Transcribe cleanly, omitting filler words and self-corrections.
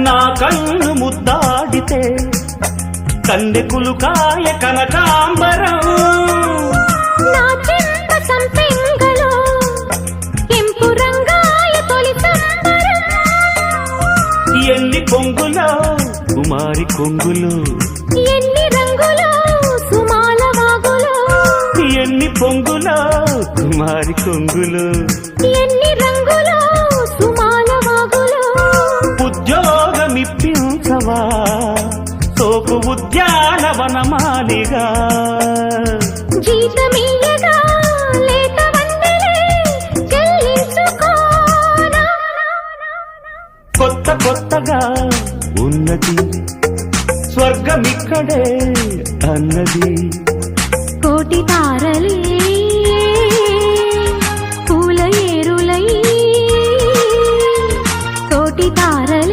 నా కన్ను ముద్దాడితే కన్నెకులు కాయ కనకాంబరం నా చెంప సంపెంగలో కెంపు రంగాయ తొలి సంబరం ఎన్ని పొంగులో కుమారి కొంగులు ఎన్ని రంగులో సుమాల వాగులో ఎన్ని పొంగులో కుమారి కొంగులు ఎన్ని రంగులో సుమాల వాగులో ఉద్యోగమిప్పించవా సోపు ఉద్యానవనమాలిగా జీతమీయగా లేత వందలే చెల్లించుకోనా కొత్త కొత్తగా ఉన్నది స్వర్గమిక్కడే అన్నది కోటి తారలే